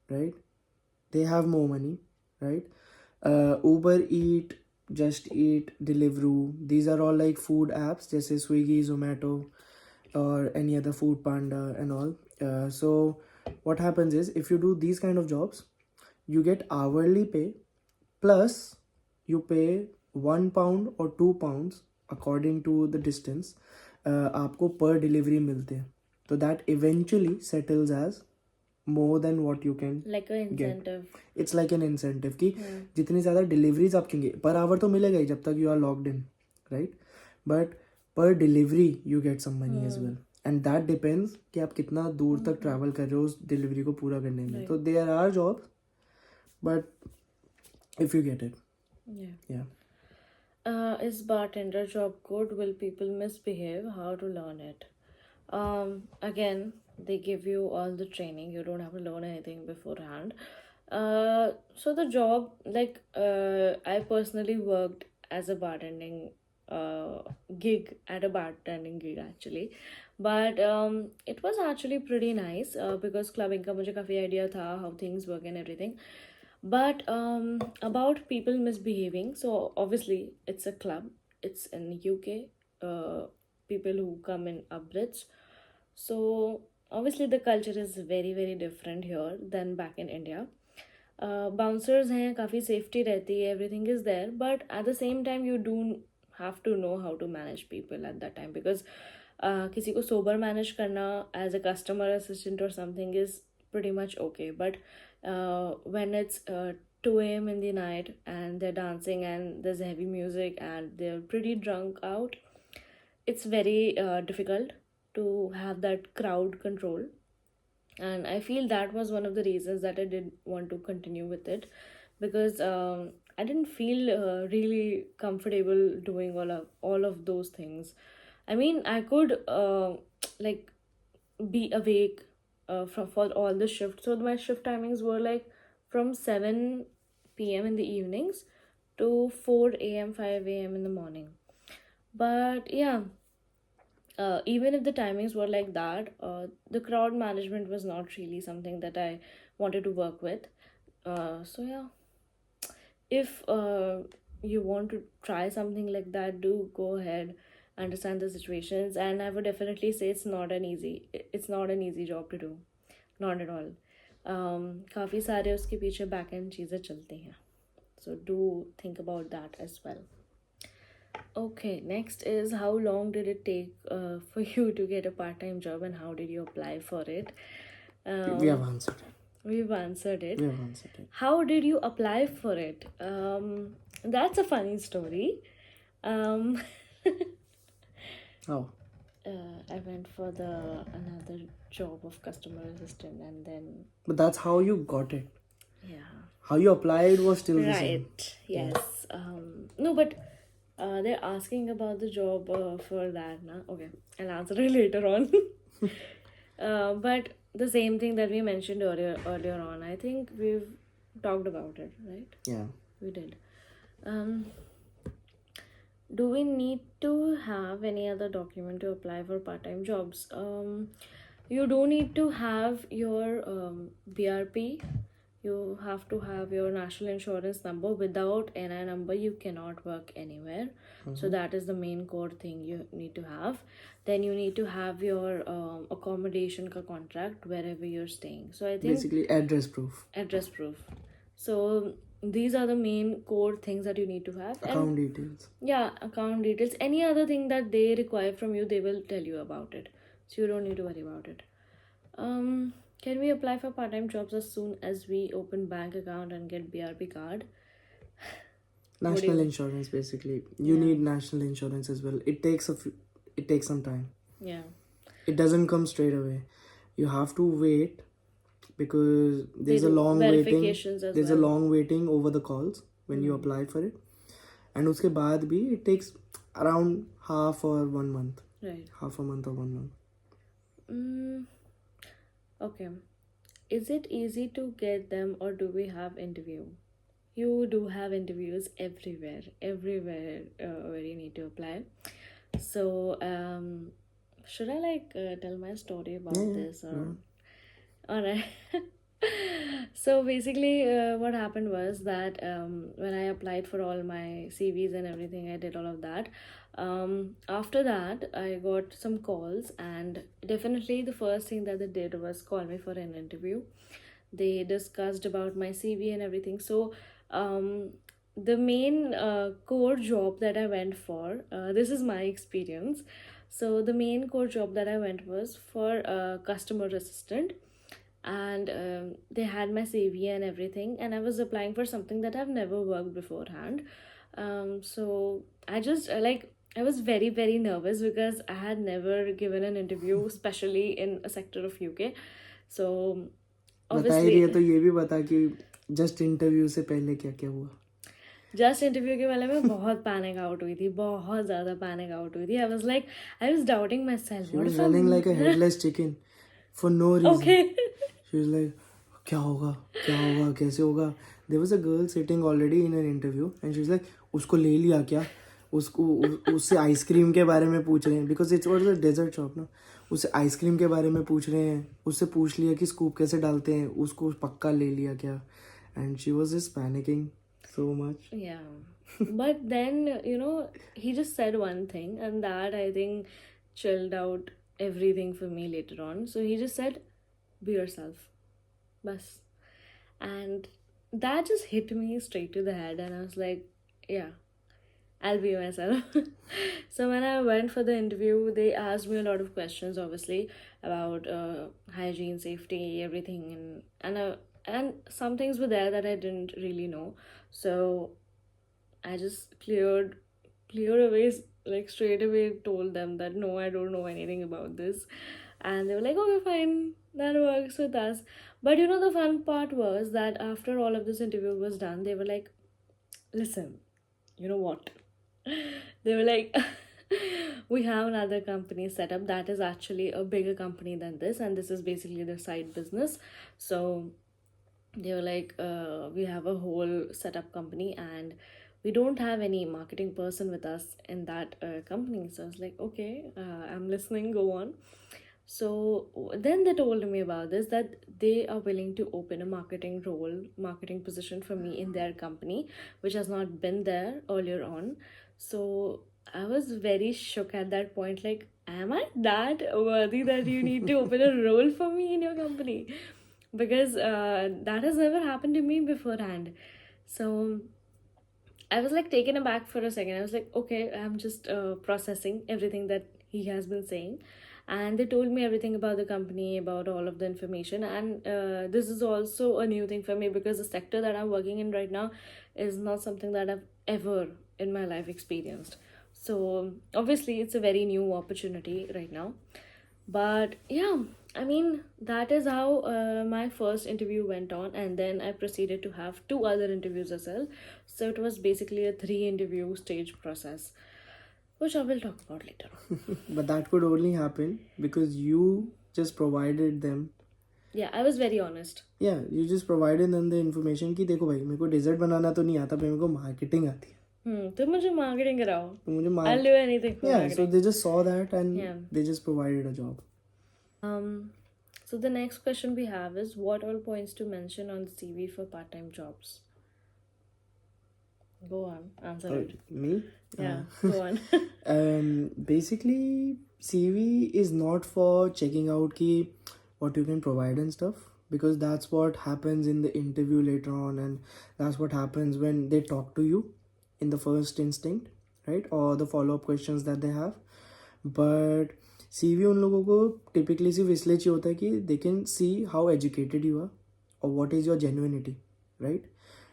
right, they have more money, right? Uber Eat, Just Eat, Deliveroo, these are all like food apps जैसे Swiggy, Zomato or any other Food Panda and all. So what happens is if you do these kind of jobs, you get hourly pay plus you pay £1 or £2 according to the distance. आपको per delivery मिलते हैं, so that eventually settles as more than what you can like an incentive. It's like an incentive कि जितनी ज़्यादा deliveries आप करेंगे per hour तो मिलेगा ही जब तक you are logged in, right? But per delivery you get some money as well, and that depends कि आप कितना दूर तक travel कर रहे हो उस delivery को पूरा करने में. So there are jobs, but if you get it, yeah. Is bartender job good? Will people misbehave? How to learn it? Again, they give you all the training. You don't have to learn anything beforehand. So the job, like I personally worked as a bartending gig at a bartending gig actually, but it was actually pretty nice because clubbing का मुझे काफी idea था how things work and everything. But about people misbehaving, so obviously it's a club, it's in UK, people who come in upgrades, so obviously the culture is very very different here than back in India. Bouncers हैं, काफ़ी safety रहती है, everything is there, but at the same time you do have to know how to manage people at that time because किसी को sober manage करना as a customer assistant or something is pretty much okay, but when it's 2 a.m. in the night and they're dancing and there's heavy music and they're pretty drunk out, it's very difficult to have that crowd control. And I feel that was one of the reasons that I did want to continue with it because I didn't feel really comfortable doing all of those things. I mean, I could like be awake for all the shifts. So my shift timings were like from 7 p.m. in the evenings to 4 a.m., 5 a.m. in the morning. But yeah, even if the timings were like that, the crowd management was not really something that I wanted to work with. So yeah, if you want to try something like that, do go ahead, understand the situations, and I would definitely say it's not an easy job to do, not at all. काफ़ी सारे उसके पीछे back and चीज़ें चलती हैं, so do think about that as well. Okay, next is how long did it take for you to get a part-time job and how did you apply for it? We have answered it. We've answered it. We have answered it. How did you apply for it? That's a funny story. How? I went for another job of customer assistant and then... But that's how you got it. Yeah. How you applied was still the same. Right. Yes. No, but they're asking about the job for that. Na? Okay, I'll answer it later on. But the same thing that we mentioned earlier on, I think we've talked about it, right? Yeah. We did. Um, do we need to have any other document to apply for part-time jobs? You do need to have your BRP. You have to have your national insurance number. Without NI number, you cannot work anywhere. So that is the main core thing you need to have. Then you need to have your accommodation contract wherever you're staying. So I think Basically, address proof, address proof. So these are the main core things that you need to have. account details. Yeah, account details. Any other thing that they require from you, they will tell you about it. So you don't need to worry about it. Can we apply for part-time jobs as soon as we open bank account and get BRP card? National insurance, basically. You need national insurance as well. It takes some time. Yeah. It doesn't come straight away. You have to wait because there's They a do long waiting. verifications as There's a well. long waiting over the calls when you apply for it. And उसके बाद भी it takes around half or 1 month. Right. Half a month or 1 month. Okay. Is it easy to get them or do we have interview? You do have interviews everywhere where you need to apply. So should I tell my story about this or? Alright. So basically, what happened was that when I applied for all my CVs and everything, I did all of that. After that, I got some calls, and definitely the first thing that they did was call me for an interview. They discussed about my CV and everything. So the main core job that I went for, this is my experience. So the main core job that I went was for a customer assistant, and they had my CV and everything, and I was applying for something that I've never worked beforehand. So I just I was very nervous because I had never given an interview, especially in a sector of UK. So बता ही रही है तो ये भी बता कि just interview से पहले क्या क्या हुआ. जस्ट इंटरव्यू के वाले में बहुत पैनिक आउट हुई थी, बहुत ज़्यादा पैनिक आउट हुई थी. I was doubting my self. She was running like a headless chicken for no reason. Okay. She was like, क्या होगा कैसे होगा. There was a girl sitting already in an interview and she was like, उसको ले लिया क्या, उससे ice cream के बारे में पूछ रहे हैं because it was a dessert shop ना. उससे आइसक्रीम के बारे में पूछ रहे हैं, उससे पूछ लिया कि स्कूप कैसे डालते हैं, उसको पक्का ले लिया क्या. And she was just panicking so much. Yeah. But then, he just said one thing, and that I think chilled out everything for me later on. So he just said, be yourself. Bas. And that just hit me straight to the head, and I was like, yeah, I'll be myself. So when I went for the interview, they asked me a lot of questions, obviously, about hygiene, safety, everything, and some things were there that I didn't really know. So I just cleared away, like straight away told them that no, I don't know anything about this. And they were like, okay, fine, that works with us. But the fun part was that after all of this interview was done, they were like, listen, you know what? They were like, we have another company set up that is actually a bigger company than this, and this is basically their side business. So they were like, we have a whole setup company and we don't have any marketing person with us in that company. So I was like, okay, I'm listening, go on. So then they told me about this, that they are willing to open a marketing position for me in their company, which has not been there earlier on. So I was very shook at that point, like, am I that worthy that you need to open a role for me in your company? Because that has never happened to me beforehand. So I was like taken aback for a second. I was like, okay, I'm just processing everything that he has been saying. And they told me everything about the company, about all of the information. And this is also a new thing for me because the sector that I'm working in right now is not something that I've ever in my life experienced. So obviously it's a very new opportunity right now. But yeah, I mean, that is how my first interview went on, and then I proceeded to have two other interviews as well. So it was basically a 3 interview stage process, which I will talk about later on. But that could only happen because you just provided them. Yeah, I was very honest. Yeah, you just provided them the information कि देखो भाई मेरे को desert बनाना तो नहीं आता, पर मेरे को मार्केटिंग आती है. तो मुझे मार्केटिंग कराओ. तो मुझे I'll do anything for yeah, so marketing. they just saw that and Yeah. they just provided a job. So the next question we have is, what all points to mention on the CV for part-time jobs? Go on, answer it. Me? Yeah, go on. Basically, CV is not for checking out ki what you can provide and stuff, because that's what happens in the interview later on, and that's what happens when they talk to you in the first instinct, right? Or the follow-up questions that they have. But CV उन लोगों को typically सिर्फ इसलिए चाहिए होता है कि they can see how educated you are or what is your genuinity, right?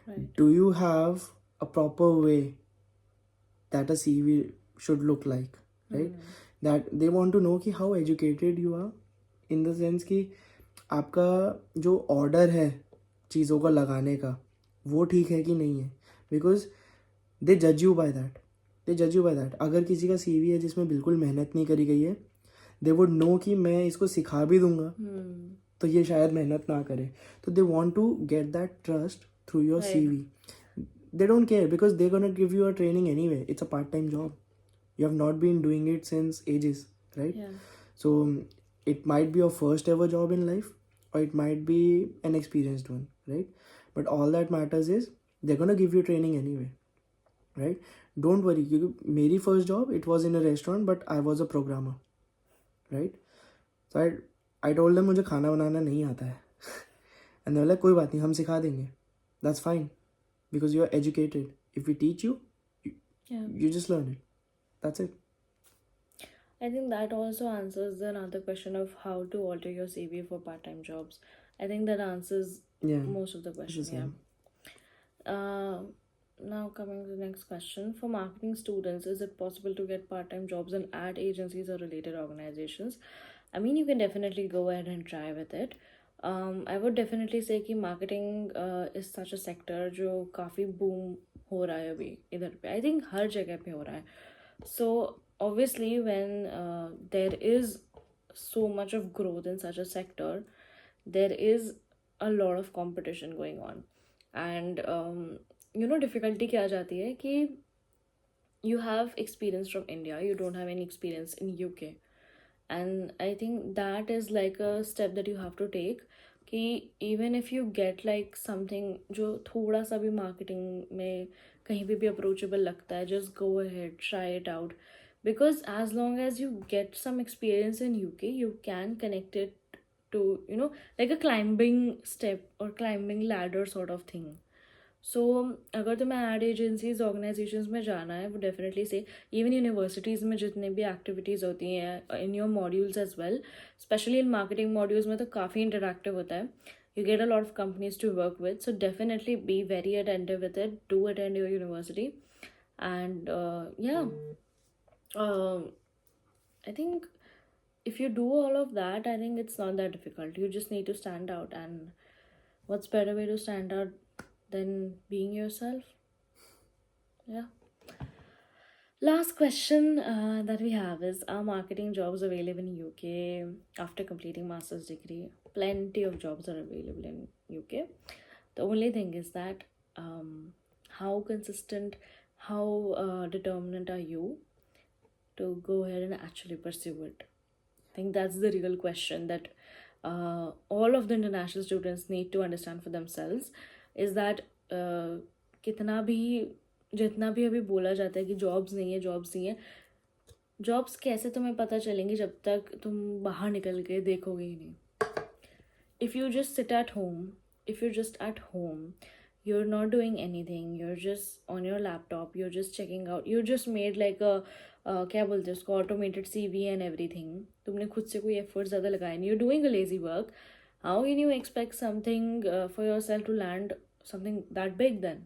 Right. Do you have a proper way that a CV should look like, right? That they want to know कि how educated you are, in the sense कि आपका जो order है चीज़ों को लगाने का वो ठीक है कि नहीं है, because they judge you by that. They judge you by that. अगर किसी का CV है जिसमें बिल्कुल मेहनत नहीं करी गई है, they would know कि मैं इसको सिखा भी दूंगा तो ये शायद मेहनत ना करे. तो they want to get that trust through your Right. CV. They don't care because they're gonna give you a training anyway. It's a part-time job. You have not been doing it since ages, right? Yeah. So it might be your first ever job in life, or it might be an experienced one, right? But all that matters is they're gonna give you training anyway, right? Don't worry. क्योंकि मेरी first job, it was in a restaurant, but I was a programmer, right? So I told them मुझे खाना बनाना नहीं आता है, and they were like कोई बात नहीं हम सिखा देंगे. That's fine, because you are educated. If we teach you, Yeah. you just learn it. That's it. I think that also answers another question of how to alter your CV for part-time jobs. I think that answers Yeah. most of the questions. the same. Yeah. Now coming to the next question. For marketing students, is it possible to get part-time jobs in ad agencies or related organizations? I mean, you can definitely go ahead and try with it. I would definitely say कि marketing is such a sector जो काफ़ी boom हो रहा है अभी इधर पे. I think हर जगह पे हो रहा है. So obviously when there is so much of growth in such a sector, there is a lot of competition going on. And difficulty क्या आ जाती है कि you have experience from India, you don't have any experience in UK. And I think that is like a step that you have to take कि even if you get like something जो थोड़ा सा भी marketing में कहीं पे भी approachable लगता है, just go ahead, try it out. Because as long as you get some experience in UK, you can connect it to, like a climbing step or climbing ladder sort of thing. सो अगर तुम्हें ad agencies organisations में जाना है, वो definitely से even universities में जितने भी एक्टिविटीज़ होती हैं in your modules as well, specially in marketing modules में तो काफ़ी इंटरेक्टिव होता है. You get a lot of companies to work with, so definitely be very attentive with it. Do attend your university, and I think if you do all of that, I think it's not that difficult. You just need to stand out, and what's better way to stand out than being yourself? Yeah. Last question that we have is, are marketing jobs available in UK after completing master's degree? Plenty of jobs are available in UK. The only thing is that how consistent, how determined are you to go ahead and actually pursue it? I think that's the real question that all of the international students need to understand for themselves, is that कितना भी जितना भी अभी बोला जाता है कि jobs नहीं है, जॉब्स कैसे तुम्हें पता चलेंगी जब तक तुम बाहर निकल के देखोगे ही नहीं. If you just sit at home, if you're just at home, you're not doing anything, you're just on your laptop, you're just checking out, you just made like a क्या बोलते हैं उसको, ऑटोमेटेड CV and everything, तुमने खुद से कोई effort ज़्यादा लगाया नहीं, you're doing a lazy work, how can you expect something for yourself to land something that big then?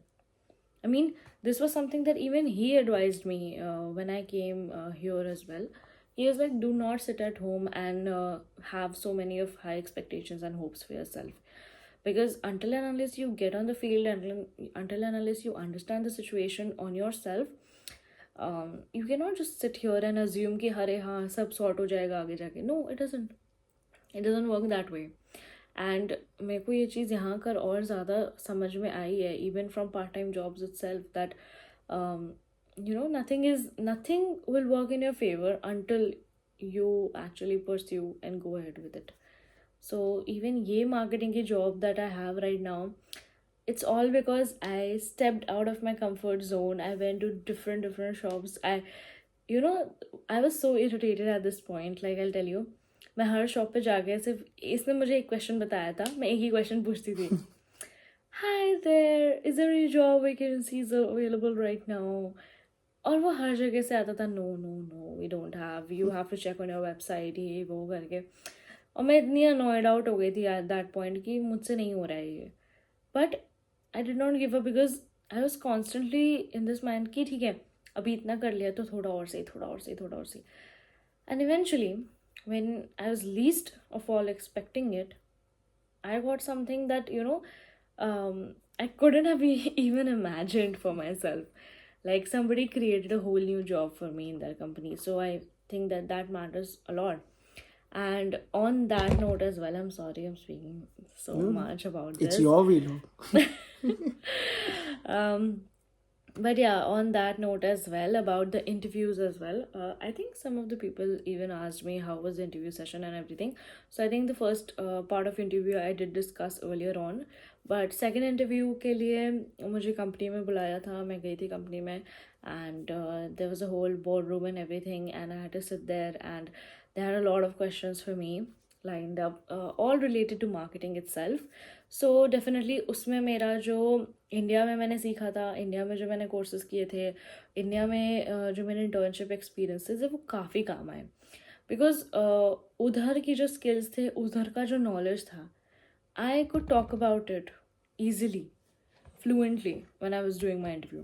I mean, this was something that even he advised me when I came here as well, he was like, do not sit at home and have so many of high expectations and hopes for yourself, because until and unless you get on the field, until and unless you understand the situation on yourself, you cannot just sit here and assume कि अरे हाँ सब sort हो जाएगा आगे जाके. No, it doesn't work that way. And मेरे को ये चीज़ यहाँ कर और ज़्यादा समझ में आई है, even from part time jobs itself, that nothing will work in your favor until you actually pursue and go ahead with it. So even ये marketing की job that I have right now, it's all because I stepped out of my comfort zone. I went to different shops. I was so irritated at this point, like I'll tell you. मैं हर shop पे जाके सिर्फ इसने मुझे एक question बताया था, मैं एक ही क्वेश्चन पूछती थी, hi there is there any job vacancies available right now, और वो हर जगह से आता था, no no no we don't have, you have to check on your website, ये वो करके. और मैं इतनी अनॉयड आउट हो गई थी एट दैट पॉइंट कि मुझसे नहीं हो रहा है ये. But I did not give up, because I was constantly in this mind कि ठीक है अभी इतना कर लिया तो थोड़ा और सही. And eventually when I was least of all expecting it, I got something that, I couldn't have even imagined for myself. Like somebody created a whole new job for me in their company. So I think that matters a lot. And on that note as well, I'm sorry I'm speaking so much about this. It's your vlog. But yeah, on that note as well, about the interviews as well, I think some of the people even asked me how was the interview session and everything. So I think the first part of interview I did discuss earlier on, but second interview के लिए मुझे company में बुलाया था, मैं गई थी company में, and there was a whole boardroom and everything, and I had to sit there, and they had a lot of questions for me lined up, all related to marketing itself. So definitely उसमें मेरा जो India में मैंने सीखा था, India में जो मैंने कोर्सेज किए थे, इंडिया में जो मैंने इंटर्नशिप एक्सपीरियंसेस है वो काफ़ी काम आए, बिकॉज उधर की जो स्किल्स थे, उधर का जो नॉलेज था, I could talk about it easily, fluently when I was doing my interview,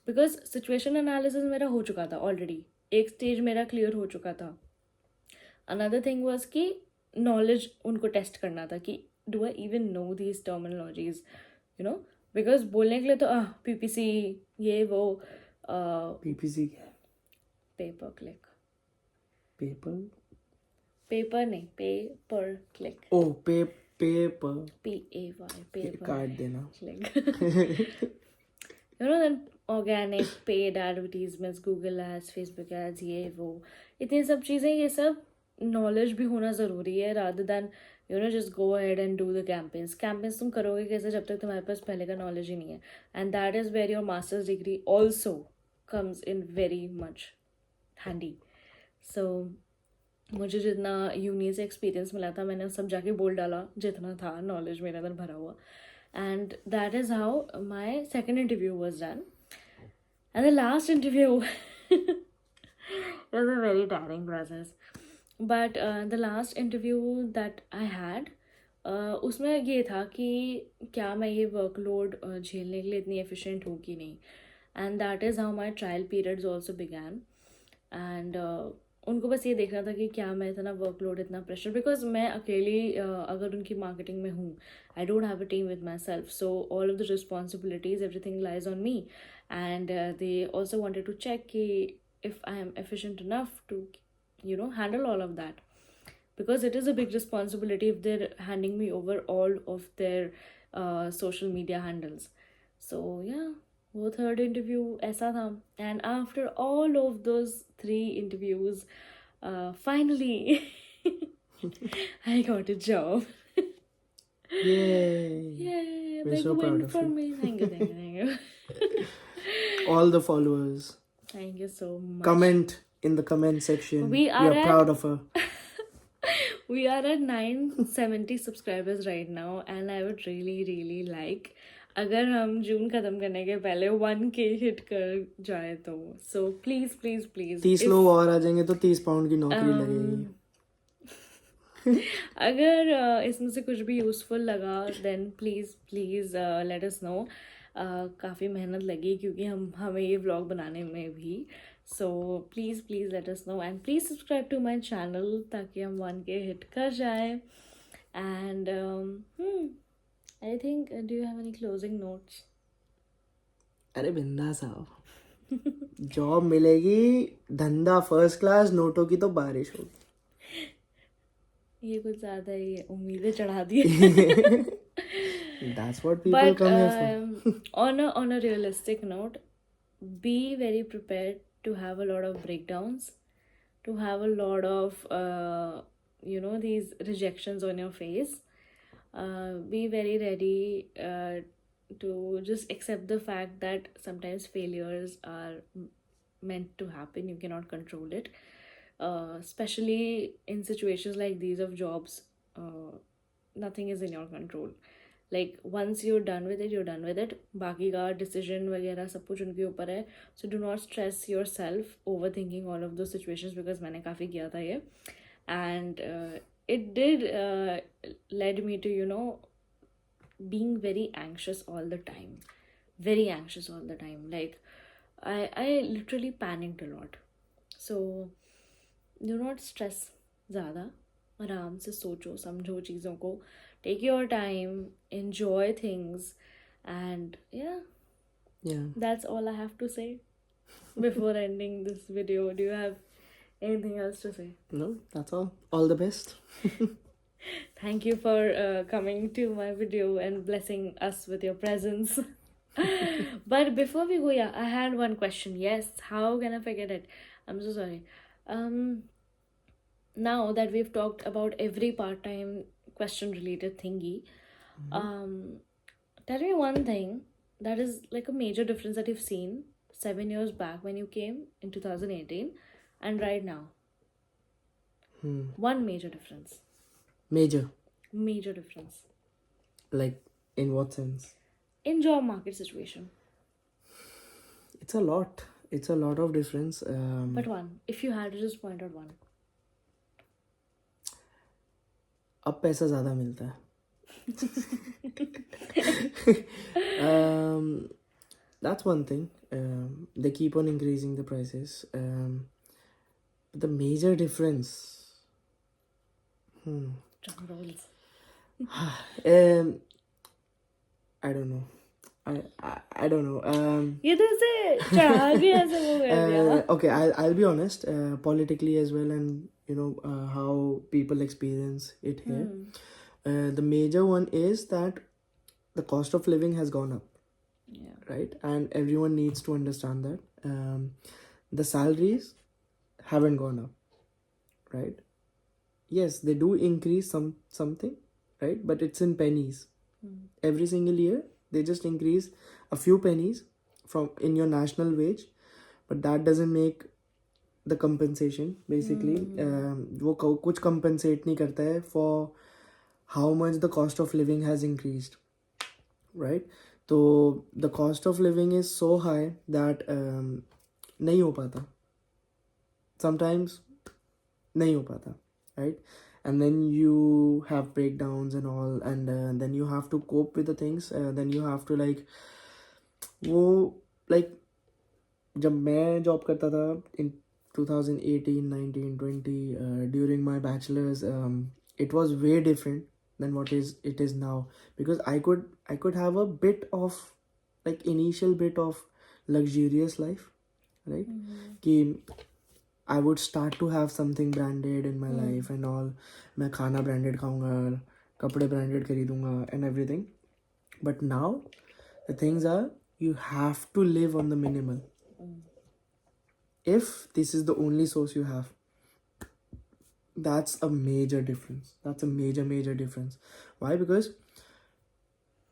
because situation analysis मेरा हो चुका था ऑलरेडी, एक स्टेज मेरा क्लियर हो चुका था. अनदर थिंग वाज कि नॉलेज उनको टेस्ट करना था कि do I even know these terminologies, because बोलने के लिए तो पीपीसी ये वो. पीपीसी क्या है? Paper click. पेपर नहीं, पेपर क्लिक. ओ पेपर PAY, पेपर काट देना. Click. then organic paid advertisements, Google ads, Facebook ads, ये वो इतनी सब चीज़ें, ये सब नॉलेज भी होना ज़रूरी है, rather than just go ahead and do the campaigns तुम करोगे कैसे जब तक तुम्हारे पास पहले का नॉलेज ही नहीं है. And that is where your master's degree also comes in very much handy. So मुझे जितना यूनी से एक्सपीरियंस मिला था, मैंने सब जाके बोल डाला जितना था नॉलेज मेरे अंदर भरा हुआ. And that is how my second interview was done. And the last interview was a very tiring process. But the last interview that I had, उसमें ये था कि क्या मैं ये वर्कलोड झेलने के लिए इतनी एफिशिएंट हूँ कि नहीं. And that is how my trial periods also began. And उनको बस ये देखना था कि क्या मैं इतना वर्कलोड, इतना प्रेशर, बिकॉज मैं अकेली अगर उनकी मार्केटिंग में हूँ, I don't have a team with myself, so all of the responsibilities, everything lies on me. And they also wanted to check कि if I am efficient enough to handle all of that, because it is a big responsibility if they're handing me over all of their social media handles. So yeah, वो third interview ऐसा था. And after all of those 3 interviews, finally I got a job. Yay! We're so proud of for you. me. Thank you. All the followers, Thank you so much. comment in the comment section. We are proud of her. We are at 970 subscribers right now, and I would really like अगर हम जून खत्म करने के पहले 1K hit कर जाए तो. So please 30 लोग और आ जाएंगे तो 30 पाउंड की नौकरी लगेगी. अगर इसमें से कुछ भी यूजफुल लगा, then please let us know. काफ़ी मेहनत लगी क्योंकि हमें ये व्लॉग बनाने में भी. So please let us know, and please subscribe to my channel ताकि हम 1K hit कर जाए. And I think, do you have any closing notes? अरे बिंदा साहब, जॉब मिलेगी, धंधा फर्स्ट क्लास, नोटों की तो बारिश होगी. ये कुछ ज़्यादा ही उम्मीदें चढ़ा दी. That's what people But come here for. on a realistic note, be very prepared to have a lot of breakdowns, to have a lot of these rejections on your face. Be very ready to just accept the fact that sometimes failures are meant to happen. You cannot control it, especially in situations like these of jobs. Nothing is in your control. Like once you're done with it, you're done with it. बाकी का decision वगैरह सब कुछ उनके ऊपर है. So do not stress yourself overthinking all of those situations, because मैंने काफ़ी किया था ये. And it did led me to being very anxious all the time. Very anxious all the time. Like I literally panicked a lot. So do not stress ज़्यादा. आराम से सोचो समझो चीज़ों को. Take your time, enjoy things, and yeah, that's all I have to say before ending this video. Do you have anything else to say? No, that's all. All the best. Thank you for coming to my video and blessing us with your presence. But before we go, yeah, I had one question. Yes, how can I forget it? I'm so sorry. Now that we've talked about every part-time question related thingy, tell me one thing that is like a major difference that you've seen 7 years back when you came in 2018 and right now. One major difference. Major difference. Like, in what sense? In job market situation. It's a lot. It's a lot of difference. But one, if you had to just point out one. अब पैसा ज़्यादा मिलता है. That's one thing. They keep on increasing the prices. But the major difference. Drum rolls. I don't know. I don't know. ये तो ऐसे चढ़ा के ऐसे वो कर दिया. Okay, I'll be honest. Politically as well, and how people experience it here. The major one is that the cost of living has gone up. Yeah. Right, and everyone needs to understand that. The salaries haven't gone up. Right. Yes, they do increase something. Right, but it's in pennies. Every single year they just increase a few pennies from in your national wage, but that doesn't make the compensation basically. वो कुछ compensate नहीं करता है for how much the cost of living has increased, right? So the cost of living is so high that नहीं हो पाता. Sometimes नहीं हो पाता, right? And then you have breakdowns and all, and then you have to cope with the things. Then you have to like जब मैं job करता था in 2018, 19, 20, during my bachelor's, it was way different than what it is now, because I could have a bit of like initial bit of luxurious life, right? कि I would start to have something branded in my life and all. मैं खाना branded खाऊंगा, कपड़े branded खरीदूंगा and everything. But now the things are, you have to live on the minimal. If this is the only source you have, that's a major difference. That's a major difference. Why? Because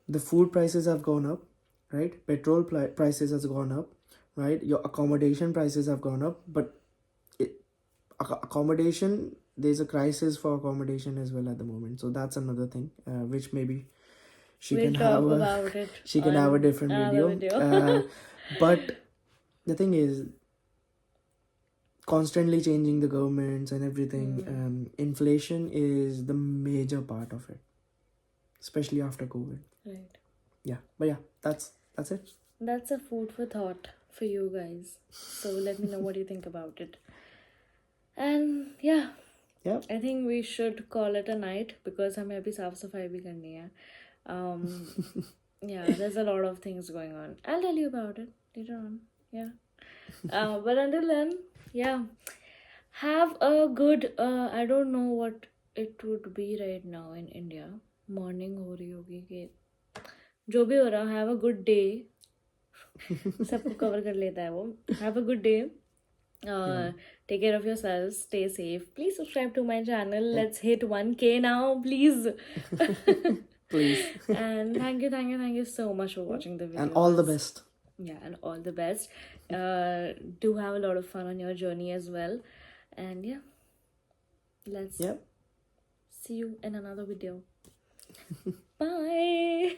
the food prices have gone up, right? Petrol prices has gone up, right? Your accommodation prices have gone up, but accommodation, there's a crisis for accommodation as well at the moment. So that's another thing, which maybe We'll talk about it. She can have a different video. But the thing is, constantly changing the governments and everything. Inflation is the major part of it, especially after COVID. Right. Yeah, but yeah, that's it. That's a food for thought for you guys. So let me know what you think about it. And yeah, Yep. I think we should call it a night because हमें अभी साफ सफाई भी करनी है. Yeah, there's a lot of things going on. I'll tell you about it later on. Yeah. But until then, yeah, have a good. I don't know what it would be right now in India. Morning हो रही होगी कि जो भी हो रहा. Have a good day. सबको cover कर लेता है वो. Have a good day. Take care of yourselves. Stay safe. Please subscribe to my channel. Let's hit 1K now, please. Please. And thank you so much for watching the video. And all the best. Yeah, and all the best. Do have a lot of fun on your journey as well. And yeah, let's Yep. see you in another video. Bye.